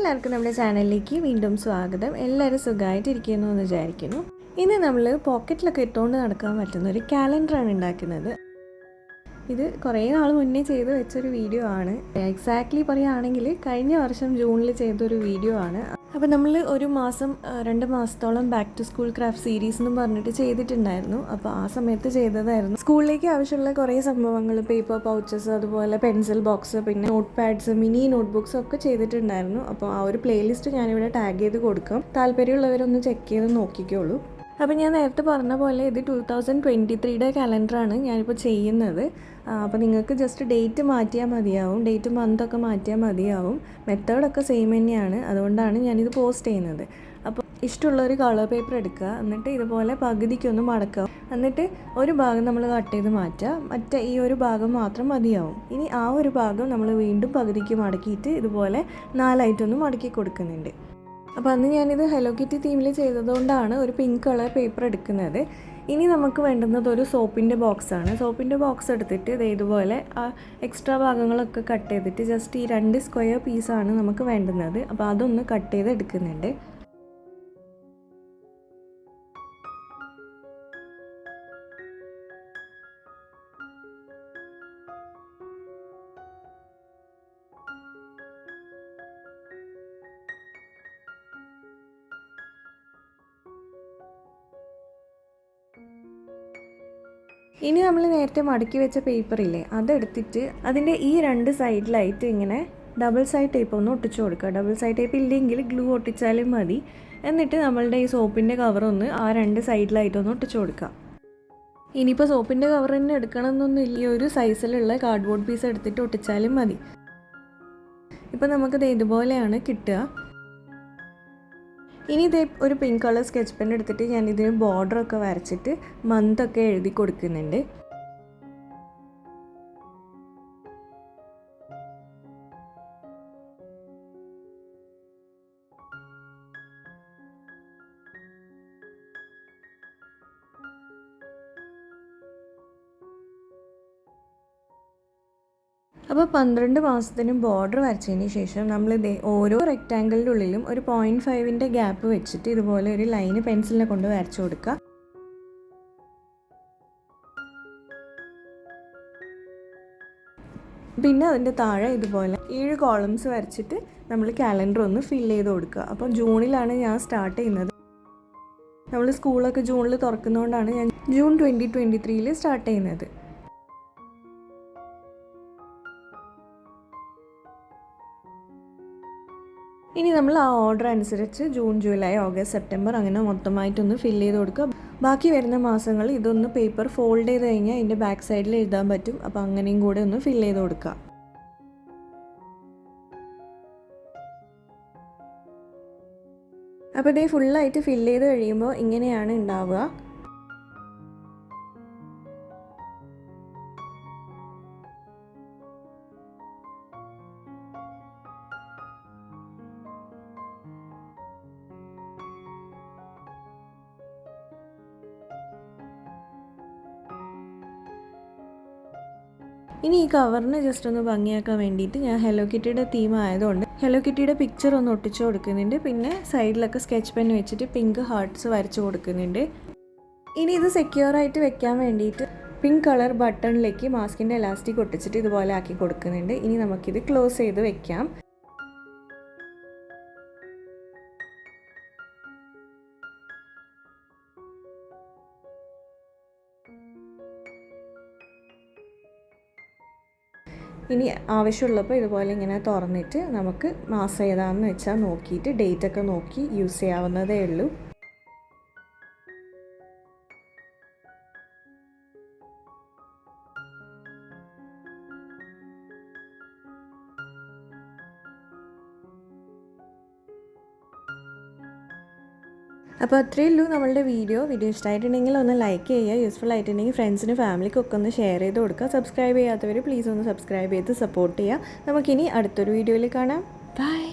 എല്ലാവർക്കും നമ്മുടെ ചാനലിലേക്ക് വീണ്ടും സ്വാഗതം. എല്ലാവരും സുഖമായിട്ടിരിക്കുന്നു എന്ന് വിചാരിക്കുന്നു. ഇന്ന് നമ്മൾ പോക്കറ്റിലൊക്കെ ഇട്ടുകൊണ്ട് നടക്കാൻ പറ്റുന്ന ഒരു കാലണ്ടറാണ് ഉണ്ടാക്കുന്നത്. ഇത് കുറേ നാൾ മുന്നേ ചെയ്ത് വെച്ചൊരു വീഡിയോ ആണ്. എക്സാക്ട്ലി പറയുകയാണെങ്കിൽ കഴിഞ്ഞ വർഷം ജൂണിൽ ചെയ്തൊരു വീഡിയോ ആണ്. അപ്പോൾ നമ്മൾ ഒരു മാസം 2 മാസത്തോളം back to school craft series എന്ന് പറഞ്ഞിട്ട് ചെയ്തിട്ടുണ്ടായിരുന്നു. അപ്പോൾ ആ സമയത്ത് ചെയ്തതായിരുന്നു. സ്കൂളിലേക്ക് ആവശ്യമുള്ള കുറേ സംഭവങ്ങൾ, പേപ്പർ പൗച്ചസ്, അതുപോലെ പെൻസിൽ ബോക്സ്, പിന്നെ notepads, mini notebooks ഒക്കെ ചെയ്തിട്ടുണ്ടായിരുന്നു. അപ്പോൾ ആ ഒരു പ്ലേലിസ്റ്റ് ഞാനിവിടെ ടാഗ് ചെയ്ത് കൊടുക്കാം. താല്പര്യമുള്ളവരൊന്ന് ചെക്ക് ചെയ്ത് നോക്കിക്കോളൂ. അപ്പോൾ ഞാൻ നേരത്തെ പറഞ്ഞ പോലെ ഇത് 2023 കലണ്ടറാണ് ഞാനിപ്പോൾ ചെയ്യുന്നത്. അപ്പോൾ നിങ്ങൾക്ക് ജസ്റ്റ് ഡേറ്റ് മാറ്റിയാൽ മതിയാവും, ഡേറ്റ് മന്തൊക്കെ മാറ്റിയാൽ മതിയാവും. മെത്തേഡൊക്കെ സെയിം തന്നെയാണ്, അതുകൊണ്ടാണ് ഞാനിത് പോസ്റ്റ് ചെയ്യുന്നത്. അപ്പോൾ ഇഷ്ടമുള്ളൊരു കളർ പേപ്പർ എടുക്കുക, എന്നിട്ട് ഇതുപോലെ പകുതിക്കൊന്ന് മടക്കുക, എന്നിട്ട് ഒരു ഭാഗം നമ്മൾ കട്ട് ചെയ്ത് മാറ്റുക, മറ്റേ ഈ ഒരു ഭാഗം മാത്രം മതിയാവും. ഇനി ആ ഒരു ഭാഗം നമ്മൾ വീണ്ടും പകുതിക്ക് മടക്കിയിട്ട് ഇതുപോലെ 4ആയിട്ടൊന്ന് മടക്കി കൊടുക്കുന്നുണ്ട്. അപ്പോൾ അന്ന് ഞാനിത് ഹലോ കിറ്റി തീമിൽ ചെയ്തതുകൊണ്ടാണ് ഒരു പിങ്ക് കളർ പേപ്പർ എടുക്കുന്നത്. ഇനി നമുക്ക് വേണ്ടുന്നത് ഒരു സോപ്പിൻ്റെ ബോക്സാണ്. സോപ്പിൻ്റെ ബോക്സ് എടുത്തിട്ട് ഇതുപോലെ ആ എക്സ്ട്രാ ഭാഗങ്ങളൊക്കെ കട്ട് ചെയ്തിട്ട് ജസ്റ്റ് ഈ 2 സ്ക്വയർ പീസാണ് നമുക്ക് വേണ്ടുന്നത്. അപ്പോൾ അതൊന്ന് കട്ട് ചെയ്ത് എടുക്കുന്നുണ്ട്. ഇനി നമ്മൾ നേരത്തെ മടക്കി വെച്ച പേപ്പറില്ലേ, അതെടുത്തിട്ട് അതിൻ്റെ ഈ 2 സൈഡിലായിട്ട് ഇങ്ങനെ ഡബിൾ സൈഡ് ടേപ്പ് ഒന്ന് ഒട്ടിച്ചു കൊടുക്കുക. ഡബിൾ സൈഡ് ടേപ്പ് ഇല്ലെങ്കിൽ ഗ്ലൂ ഒട്ടിച്ചാലും മതി. എന്നിട്ട് നമ്മളുടെ ഈ സോപ്പിൻ്റെ കവറൊന്ന് ആ 2 സൈഡിലായിട്ടൊന്ന് ഒട്ടിച്ചു കൊടുക്കുക. ഇനിയിപ്പോൾ സോപ്പിൻ്റെ കവർ തന്നെ എടുക്കണമെന്നൊന്നുമില്ല, ഈ ഒരു സൈസിലുള്ള കാർഡ്ബോർഡ് പീസ് എടുത്തിട്ട് ഒട്ടിച്ചാലും മതി. ഇപ്പോൾ നമുക്കിത് ഇതുപോലെയാണ് കിട്ടുക. ഇനി ഇതേ ഒരു പിങ്ക് കളർ സ്കെച്ച് പെൻ എടുത്തിട്ട് ഞാൻ ഇതിന് ബോർഡറൊക്കെ വരച്ചിട്ട് മന്തൊക്കെ എഴുതി കൊടുക്കുന്നുണ്ട്. അപ്പോൾ 12 മാസത്തിനും ബോർഡർ വരച്ചതിന് ശേഷം നമ്മളിത് ഓരോ റെക്റ്റാങ്കിളിൻ്റെ ഉള്ളിലും ഒരു 0.5 ഗ്യാപ്പ് വെച്ചിട്ട് ഇതുപോലെ ഒരു ലൈന് പെൻസിലിനെ കൊണ്ട് വരച്ചു കൊടുക്കുക. പിന്നെ അതിൻ്റെ താഴെ ഇതുപോലെ 7 കോളംസ് വരച്ചിട്ട് നമ്മൾ കാലണ്ടർ ഒന്ന് ഫില്ല് ചെയ്ത് കൊടുക്കുക. അപ്പോൾ ജൂണിലാണ് ഞാൻ സ്റ്റാർട്ട് ചെയ്യുന്നത്. നമ്മൾ സ്കൂളൊക്കെ ജൂണിൽ തുറക്കുന്നതുകൊണ്ടാണ് ഞാൻ ജൂൺ 2023 സ്റ്റാർട്ട് ചെയ്യുന്നത്. ഇനി നമ്മൾ ആ ഓർഡർ അനുസരിച്ച് ജൂൺ, ജൂലൈ, ഓഗസ്റ്റ്, സെപ്റ്റംബർ അങ്ങനെ മൊത്തമായിട്ടൊന്ന് ഫില്ല് ചെയ്ത് കൊടുക്കുക. ബാക്കി വരുന്ന മാസങ്ങൾ ഇതൊന്ന് പേപ്പർ ഫോൾഡ് ചെയ്ത് കഴിഞ്ഞാൽ ഇതിൻ്റെ ബാക്ക് സൈഡിൽ എഴുതാൻ പറ്റും. അപ്പോൾ അങ്ങനെയും കൂടെ ഒന്ന് ഫില്ല് ചെയ്ത് കൊടുക്കുക. അപ്പോൾ ഇതേ ഫുള്ളായിട്ട് ഫില്ല് ചെയ്ത് കഴിയുമ്പോൾ ഇങ്ങനെയാണ് ഉണ്ടാവുക. ഇനി ഈ കവറിന് ജസ്റ്റ് ഒന്ന് ഭംഗിയാക്കാൻ വേണ്ടിയിട്ട് ഞാൻ ഹലോ കിറ്റിയുടെ തീം ആയതുകൊണ്ട് ഹലോ കിറ്റിയുടെ പിക്ചർ ഒന്ന് ഒട്ടിച്ചു കൊടുക്കുന്നുണ്ട്. പിന്നെ സൈഡിലൊക്കെ സ്കെച്ച് പെൻ വെച്ചിട്ട് പിങ്ക് ഹാർട്ട്സ് വരച്ചു കൊടുക്കുന്നുണ്ട്. ഇനി ഇത് സെക്യൂർ ആയിട്ട് വെക്കാൻ വേണ്ടിയിട്ട് പിങ്ക് കളർ ബട്ടണിലേക്ക് മാസ്കിൻ്റെ എലാസ്റ്റിക് ഒട്ടിച്ചിട്ട് ഇതുപോലെ ആക്കി കൊടുക്കുന്നുണ്ട്. ഇനി നമുക്കിത് ക്ലോസ് ചെയ്ത് വെക്കാം. ഇനി ആവശ്യമുള്ളപ്പോൾ ഇതുപോലെ ഇങ്ങനെ തുറന്നിട്ട് നമുക്ക് മാസം ഏതാണെന്ന് വെച്ചാൽ നോക്കിയിട്ട് ഡേറ്റൊക്കെ നോക്കി യൂസ് ചെയ്യാവുന്നതേ ഉള്ളൂ. അപ്പോൾ അത്രയേ ഉള്ളൂ നമ്മളുടെ വീഡിയോ ഇഷ്ടമായിട്ടുണ്ടെങ്കിൽ ഒന്ന് ലൈക്ക് ചെയ്യുക, യൂസ്ഫുൾ ആയിട്ടുണ്ടെങ്കിൽ ഫ്രണ്ട്സിനും ഫാമിലിക്കൊക്കെ ഒന്ന് ഷെയർ ചെയ്ത് കൊടുക്കുക. സബ്സ്ക്രൈബ് ചെയ്യാത്തവർ പ്ലീസ് ഒന്ന് സബ്സ്ക്രൈബ് ചെയ്ത് സപ്പോർട്ട് ചെയ്യുക. നമുക്കിനി അടുത്തൊരു വീഡിയോയിൽ കാണാം. ബൈ.